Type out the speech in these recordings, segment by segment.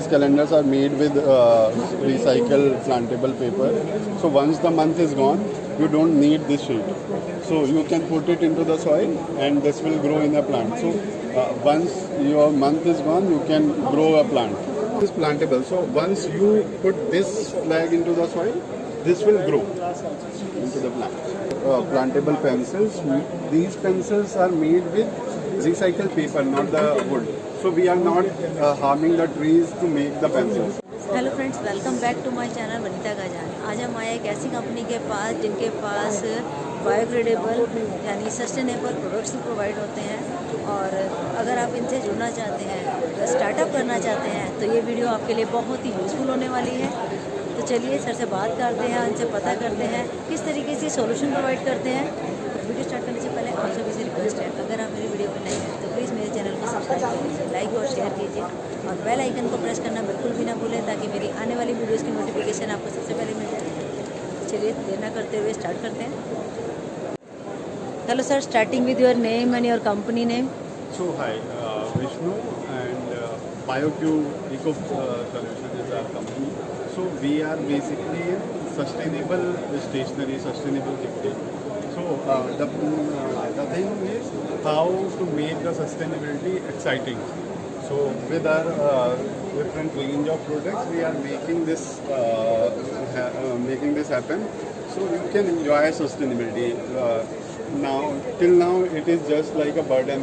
these calendars are made with recycled plantable paper. So once the month is gone, you don't need this sheet. So you can put it into the soil and this will grow in a plant. So once your month is gone, you can grow a plant. It's plantable. So once you put this flag into the soil, this will grow into the plant. Plantable pencils. These pencils are made with recycled paper, not the wood. So we are not harming the trees to make the pencils. Hello friends, welcome back to my channel Vanita Gajan. आज हम आए एक ऐसी company के पास जिनके पास biodegradable यानी सस्टेनेबल प्रोडक्ट्स प्रोवाइड होते हैं। और अगर आप इनसे जुड़ना चाहते हैं, स्टार्टअप करना चाहते हैं, तो ये वीडियो आपके लिए बहुत ही यूज़फुल होने वाली है। तो चलिए सर से बात करते हैं, उनसे पता करते हैं किस तरीके से सॉल्यूशन प्रोवाइड करते हैं। वीडियो स्टार्ट करने से पहले आप सभी से रिक्वेस्ट है, अगर आप मेरी वीडियो को नए हैं तो प्लीज़ मेरे चैनल को सब्सक्राइब कीजिए, लाइक और शेयर कीजिए और बेल आइकन को प्रेस करना बिल्कुल भी ना भूलें ताकि मेरी आने वाली वीडियोस की नोटिफिकेशन आपको सबसे पहले मिल जाए। चलिए देर ना करते हुए स्टार्ट करते हैं। Hello sir, starting with your name and your company name. So hi, Vishnu and BioCube Eco Solution is our company. So we are basically sustainable stationery, sustainable gifting. So the thing is how to make the sustainability exciting. So with our different range of products, we are making this happen. So you can enjoy sustainability. Till now, it is just like a burden.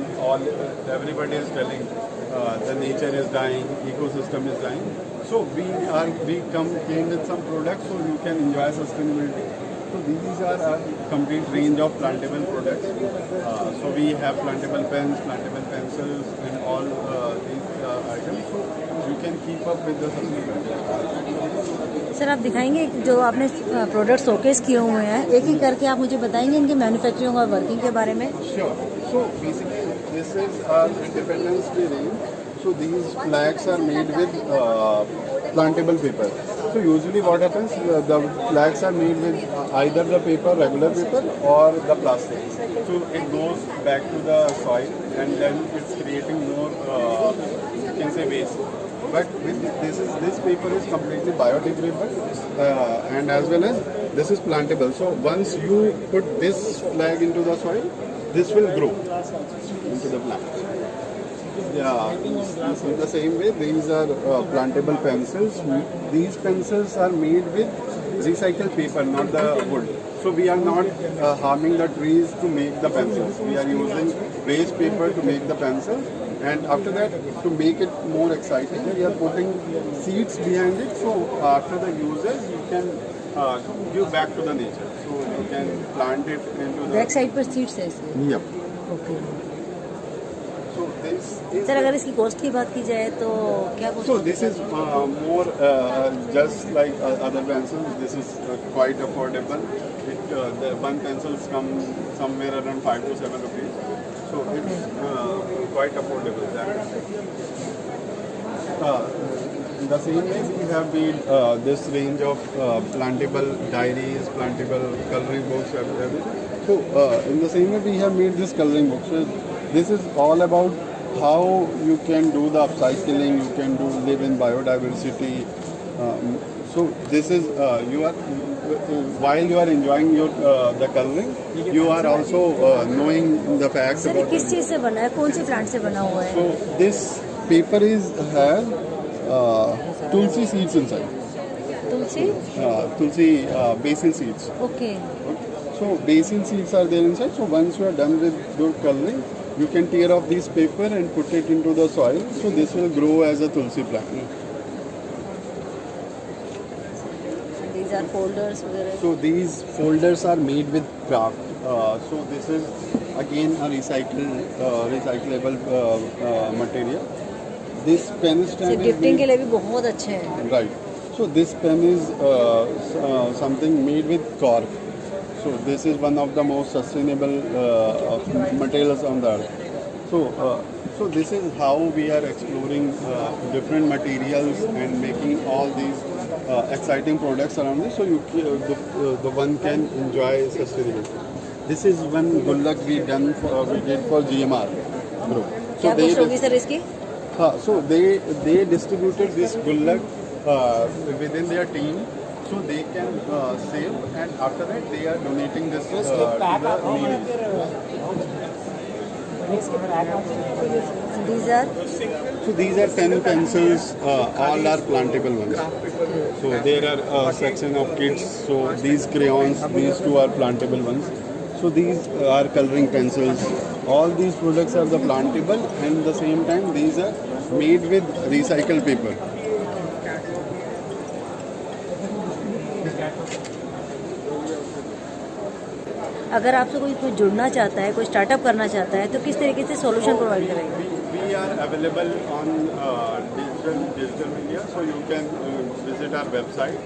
Everybody is telling the nature is dying, ecosystem is dying. So we came with some products so you can enjoy sustainability. So these are our complete range of plantable products. So we have plantable pens, plantable pencils, and all these items. So you can keep up with the sustainability. Sir आप दिखाएंगे जो आपने product showcase किए हुए हैं, एक एक करके आप मुझे बताएंगे इनके मैन्युफैक्चरिंग और वर्किंग के बारे में। Sure. So basically, this is our Independence Day range. So these flags are made with plantable paper. So usually what happens, the flags are made with either the paper, regular paper, or the plastic. So it goes back to the soil and then it's creating more, you can say, waste. But with this paper is completely biodegradable and as well as this is plantable. So once you put this flag into the soil, this will grow into the plant. Yeah, in the same way, these are plantable pencils. These pencils are made with recycled paper, not the wood. So we are not harming the trees to make the pencils. We are using waste paper to make the pencils. And after that, to make it more exciting, we are putting seeds behind it. So after the users, you can give back to the nature. So you can plant it into the back side पर seeds है इसमें। Yep. Okay So this is. Sir, अगर इसकी cost की बात की जाए तो क्या cost? So this is more just like other pencils. This is quite affordable. The one pencils come somewhere around 5 to 7 rupees. So it's quite affordable. In the same way, we have made this range of plantable diaries, plantable coloring books, everything. So in the same way, we have made this coloring book. So this is all about how you can do the upcycling, you can live in biodiversity. So this is while you are enjoying the coloring, you are also knowing the facts sir, about. किस चीज़ से बना है, कौन से plant से बना हुआ है? So this paper has tulsi seeds inside. Tulsi basil seeds. Okay. So basil seeds are there inside. So once you are done with your coloring, you can tear off this paper and put it into the soil. So this will grow as a tulsi plant. These are folders वगैरह। So these folders are made with craft. So this is again a recyclable material. This pen stand is gifting के made, लिए भी बहुत अच्छे हैं। right. So this pen is something made with cork. So this is one of the most sustainable materials on the earth. So this is how we are exploring different materials and making all these exciting products around this. So the one can enjoy sustainability. This is one good luck we did for GMR group. क्या cost होगी sir इसकी? So they distributed this gullak within their team, so they can save, and after that they are donating this to the needy. These are So these are 10 pencils, all are plantable ones. So there are a section of kids, so these crayons, these two are plantable ones. So these are coloring pencils. All these products are the plantable, and at the same time these are made with recycled paper. अगर आपसे कोई जुड़ना चाहता है, कोई startup करना चाहता है, तो किस तरीके से सॉल्यूशन प्रोवाइड करेंगे? We are available on digital media, so you can visit our website,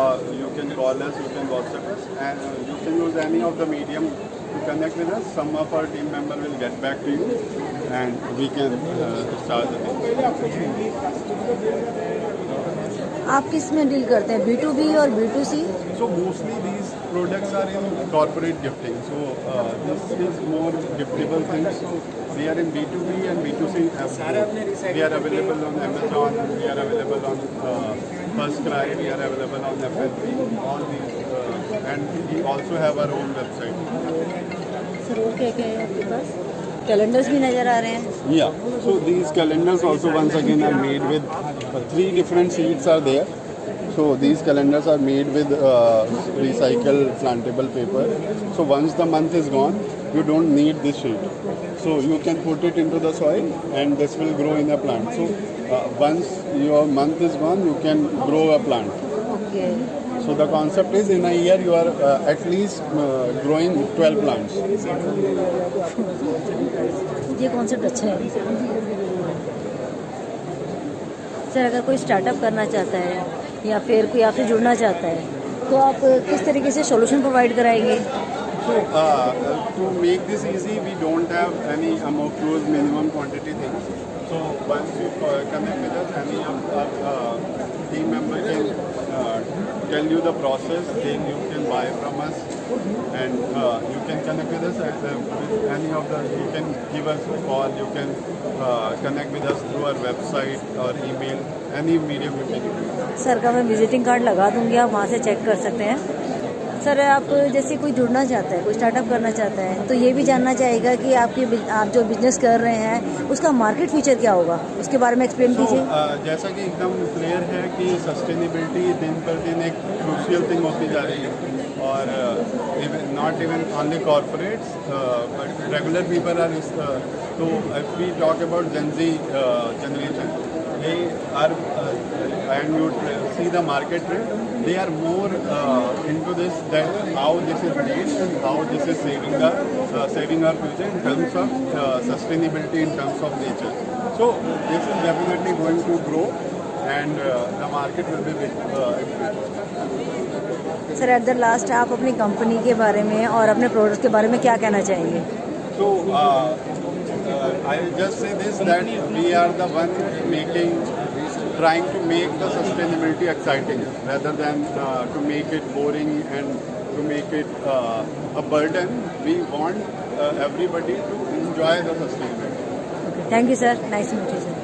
or you can call us, you can WhatsApp us, and you can use any of the medium to connect with us. Some of our team member will get back to you, and we can start the thing. आप किस में deal करते हैं, B2B और B2C? So mostly these products are in corporate gifting. So this is more giftable things. So we are in B2B and B2C. We are available on Amazon. We are available on First Cry. We are available on FNB. All these, and we also have our own website. Sir और क्या क्या है आपके पास? Calendars भी नज़र आ रहे हैं. Yeah. So these calendars also once again are made with 3 different sheets are there. So these calendars are made with recycled plantable paper. So once the month is gone, you don't need this sheet. So you can put it into the soil and this will grow in a plant. So once your month is gone, you can grow a plant. Okay. So the concept is in a year you are at least growing 12 plants. ये concept अच्छा है. Sir अगर कोई startup करना चाहता है या फिर कोई आपसे जुड़ना चाहता है, तो आप किस तरीके से सॉल्यूशन प्रोवाइड कराएंगे? So to make this easy, we don't have any amorphous minimum quantity thing. So once you connect with us, any of our team member can tell you the process, then you can buy from us, and you can connect with us with any of the. You can give us a call. You can connect with us through our website or email, any medium you can use. Sir का मैं visiting card लगा दूंगी, आप वहाँ से check कर सकते हैं. सर आप जैसे कोई जुड़ना चाहता है, कोई स्टार्टअप करना चाहता है, तो ये भी जानना चाहेगा कि आप जो बिजनेस कर रहे हैं उसका मार्केट फीचर क्या होगा, उसके बारे में एक्सप्लेन कीजिए. जैसा कि एकदम क्लियर है कि सस्टेनेबिलिटी दिन पर दिन एक क्रूशियल थिंग होती जा रही है, और not even only corporates but regular people are. तो if we talk about Gen Z generation, they are and you see the market trend, they are more into this, that how this is made and how this is saving our future in terms of sustainability, in terms of nature. So this is definitely going to grow, and the market will be big. Sir at the last आप अपनी company के बारे में और अपने product के बारे में क्या कहना चाहेंगे? So I will just say this, that we are the one trying to make the sustainability exciting rather than to make it boring and to make it a burden. We want everybody to enjoy the sustainability. Thank you sir, nice to meet you sir.